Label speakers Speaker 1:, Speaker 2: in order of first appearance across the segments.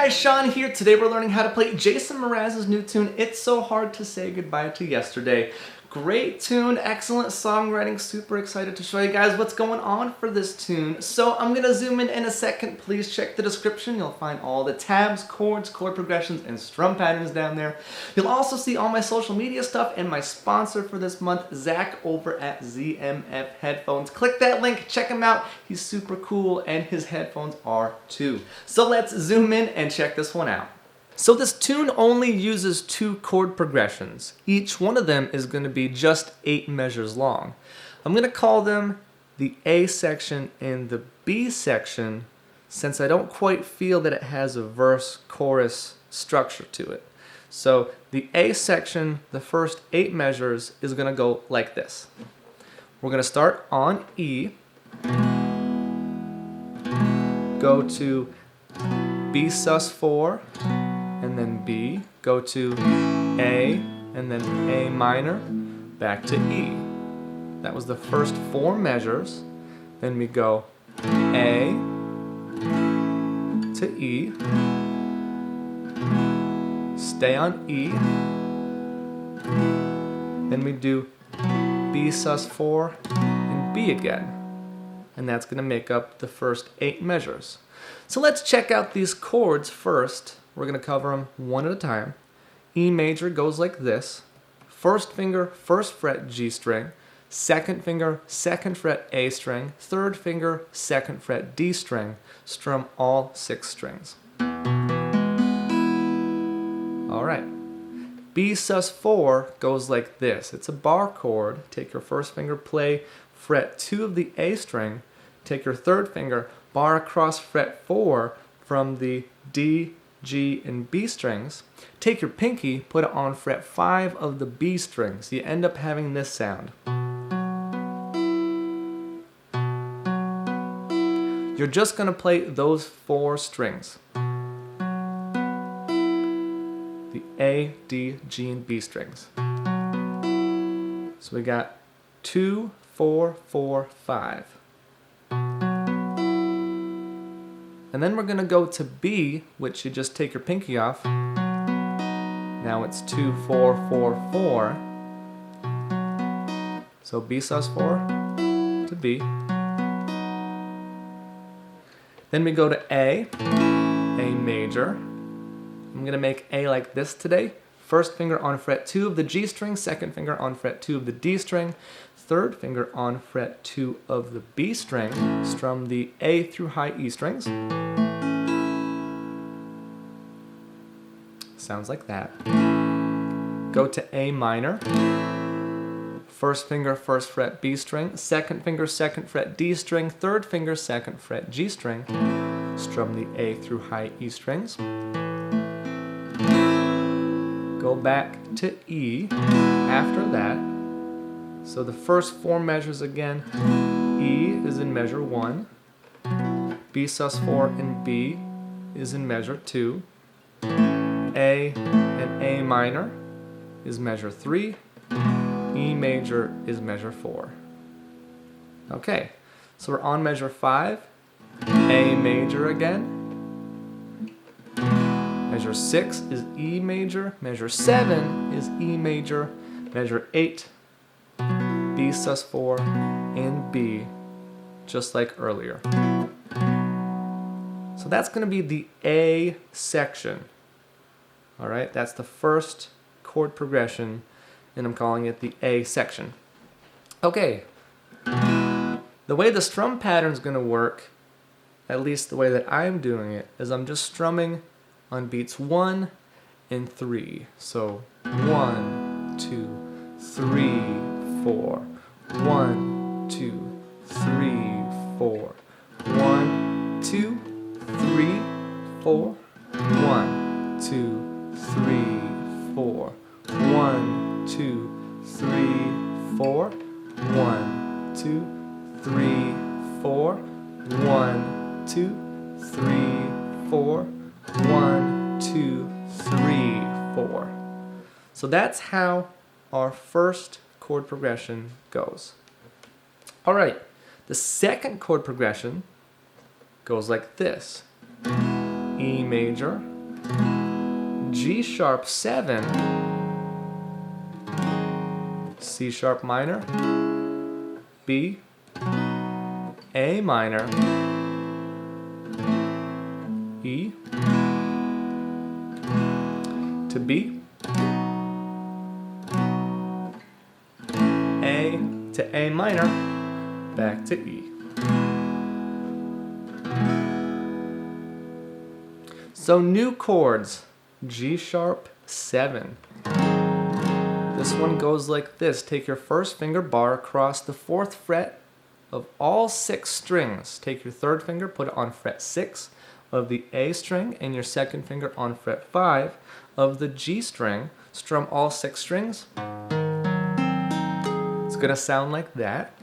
Speaker 1: guys, Shawn here. Today we're learning how to play Jason Mraz's new tune, It's So Hard to Say Goodbye to Yesterday. Great tune, excellent songwriting, super excited to show you guys what's going on for this tune. So I'm going to zoom in a second. Please check the description. You'll find all the tabs, chords, chord progressions, and strum patterns down there. You'll also see all my social media stuff and my sponsor for this month, Zach over at ZMF Headphones. Click that link, check him out. He's super cool and his headphones are too. So let's zoom in and check this one out. So this tune only uses 2 chord progressions. Each one of them is going to be just 8 measures long. I'm going to call them the A section and the B section since I don't quite feel that it has a verse-chorus structure to it. So the A section, the first 8 measures, is going to go like this. We're going to start on E, go to Bsus4, and then B, go to A, and then A minor, back to E. That was the first 4 measures. Then we go A to E, stay on E, then we do Bsus4 and B again. And that's going to make up the first 8 measures. So let's check out these chords first. We're going to cover them one at a time. E major goes like this. First finger, 1st fret G string. Second finger, 2nd fret A string. Third finger, 2nd fret D string. Strum all 6 strings. Alright. Bsus4 goes like this. It's a bar chord. Take your 1st finger, play fret 2 of the A string. Take your 3rd finger, bar across fret 4 from the D, G, and B strings. Take your pinky, put it on fret 5 of the B strings. You end up having this sound. You're just going to play those 4 strings. The A, D, G, and B strings. So we got 2, 4, 4, 5. And then we're going to go to B, which you just take your pinky off. Now it's 2, 4, 4, 4. So Bsus4 to B. Then we go to A major. I'm going to make A like this today. 1st finger on fret 2 of the G string, 2nd finger on fret 2 of the D string, 3rd finger on fret 2 of the B string, strum the A through high E strings. Sounds like that. Go to A minor. 1st finger, 1st fret B string, 2nd finger, 2nd fret D string, 3rd finger, 2nd fret G string. Strum the A through high E strings. Go back to E after that. So the first 4 measures again, E is in measure 1, Bsus4 and B is in measure 2, A and A minor is measure 3, E major is measure 4. Okay, so we're on measure 5, A major again. Measure 6 is E major, measure 7 is E major, measure 8, Bsus4 and B, just like earlier. So that's going to be the A section. Alright, that's the first chord progression, and I'm calling it the A section. Okay, the way the strum pattern is going to work, at least the way that I'm doing it, is I'm just strumming on beats 1 and 3. So 1, 2, 3, 4. 1, 2, 3, 4. 1, 2, 3, 4. 1, 2, 3, 4. 1, 2, 3, 4. 1, 2, 3, 4. 1, 2, 3, 4. 1, 2, 3, 4. So that's how our first chord progression goes. All right, the second chord progression goes like this. E major, G sharp 7, C sharp minor, B, A minor, E, to B, A to A minor, back to E. So new chords, G sharp 7. This one goes like this. Take your first finger bar across the 4th fret of all 6 strings. Take your 3rd finger, put it on fret 6 of the A string, and your 2nd finger on fret 5 of the G string. Strum all 6 strings. It's gonna sound like that.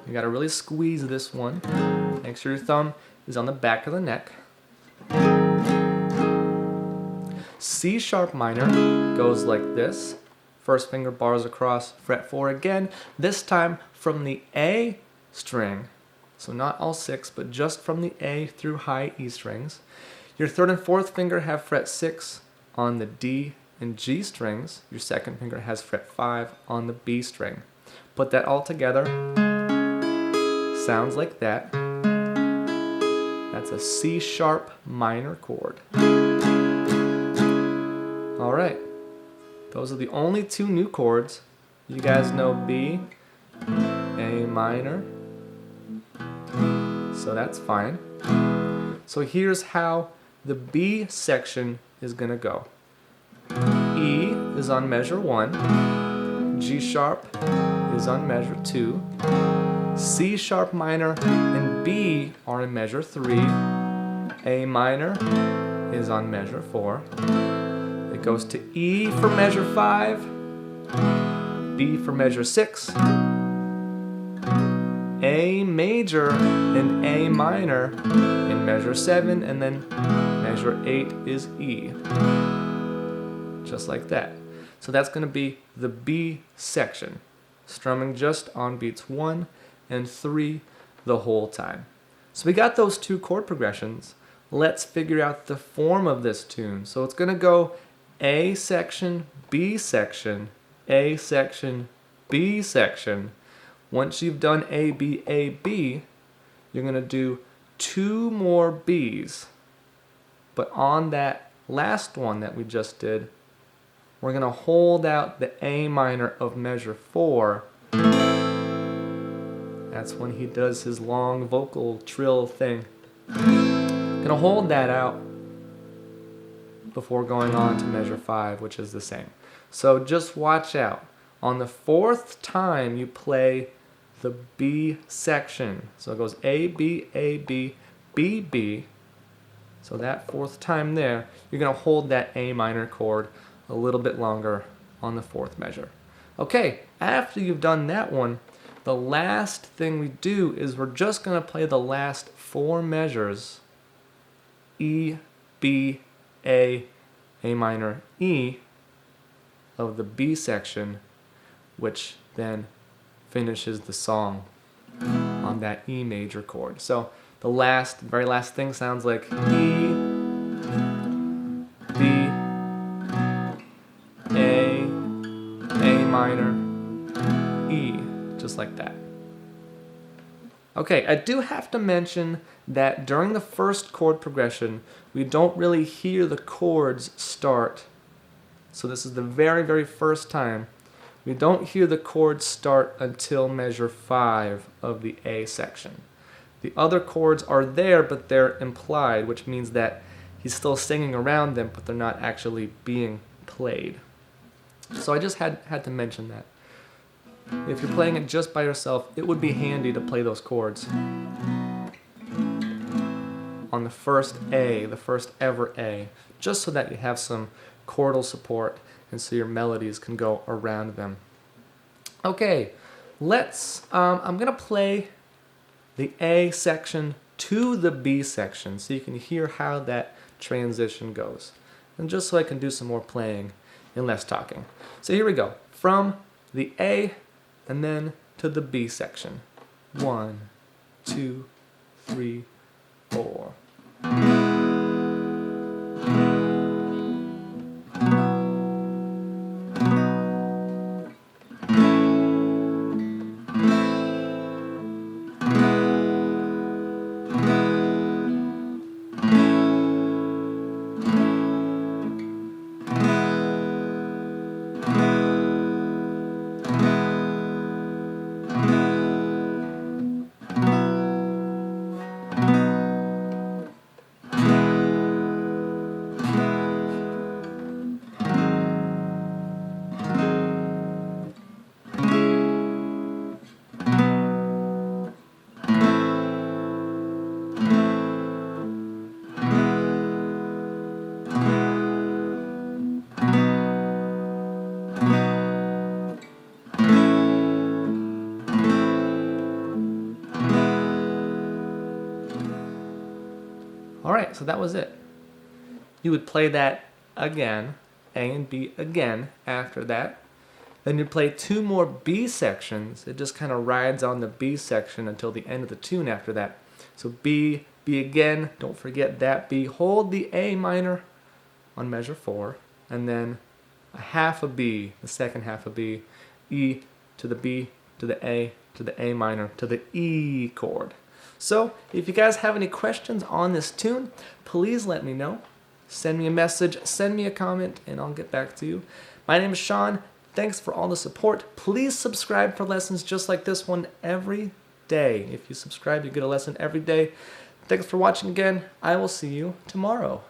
Speaker 1: You gotta really squeeze this one. Make sure your thumb is on the back of the neck. C sharp minor goes like this. First finger bars across fret 4 again, this time from the A string. So not all 6, but just from the A through high E strings. Your 3rd and 4th finger have fret 6 on the D and G strings. Your 2nd finger has fret 5 on the B string. Put that all together. Sounds like that. That's a C sharp minor chord. All right, those are the only 2 new chords. You guys know B, A minor, so that's fine. So here's how the B section is gonna go. E is on measure 1, G sharp is on measure 2, C sharp minor and B are in measure 3, A minor is on measure 4. It goes to E for measure 5, B for measure 6, A major and A minor in measure 7, and then measure 8 is E. Just like that. So that's going to be the B section, strumming just on beats 1 and 3 the whole time. So we got those 2 chord progressions. Let's figure out the form of this tune. So it's going to go A section, B section, A section, B section. Once you've done A, B, A, B, you're going to do 2 more Bs. But on that last one that we just did, we're going to hold out the A minor of measure 4. That's when he does his long vocal trill thing. Going to hold that out before going on to measure 5, which is the same. So just watch out. On the 4th time you play the B section. So it goes A, B, A, B, B, B. So that 4th time there, you're going to hold that A minor chord a little bit longer on the 4th measure. Okay, after you've done that one, the last thing we do is we're just going to play the last 4 measures, E, B, A minor, E, of the B section, which then finishes the song on that E major chord. So the very last thing sounds like E, B, A minor, E, just like that. Okay, I do have to mention that during the first chord progression, we don't really hear the chords start. So this is the very, very first time. We don't hear the chords start until measure 5 of the A section. The other chords are there, but they're implied, which means that he's still singing around them, but they're not actually being played. So I just had to mention that. If you're playing it just by yourself, it would be handy to play those chords on the first A, the first ever A, just so that you have some chordal support and so your melodies can go around them. Okay, I'm gonna play the A section to the B section so you can hear how that transition goes. And just so I can do some more playing and less talking. So here we go, from the A and then to the B section. 1, 2, 3, 4. right, so that was it. You would play that again, A and B again after that. Then you'd play 2 more B sections. It just kind of rides on the B section until the end of the tune after that. So B, B again, don't forget that B. Hold the A minor on measure 4, and then a half of B, the second half of B, E to the B, to the A minor, to the E chord. So if you guys have any questions on this tune, please let me know. Send me a message, send me a comment, and I'll get back to you. My name is Shawn. Thanks for all the support. Please subscribe for lessons just like this one every day. If you subscribe, you get a lesson every day. Thanks for watching again. I will see you tomorrow.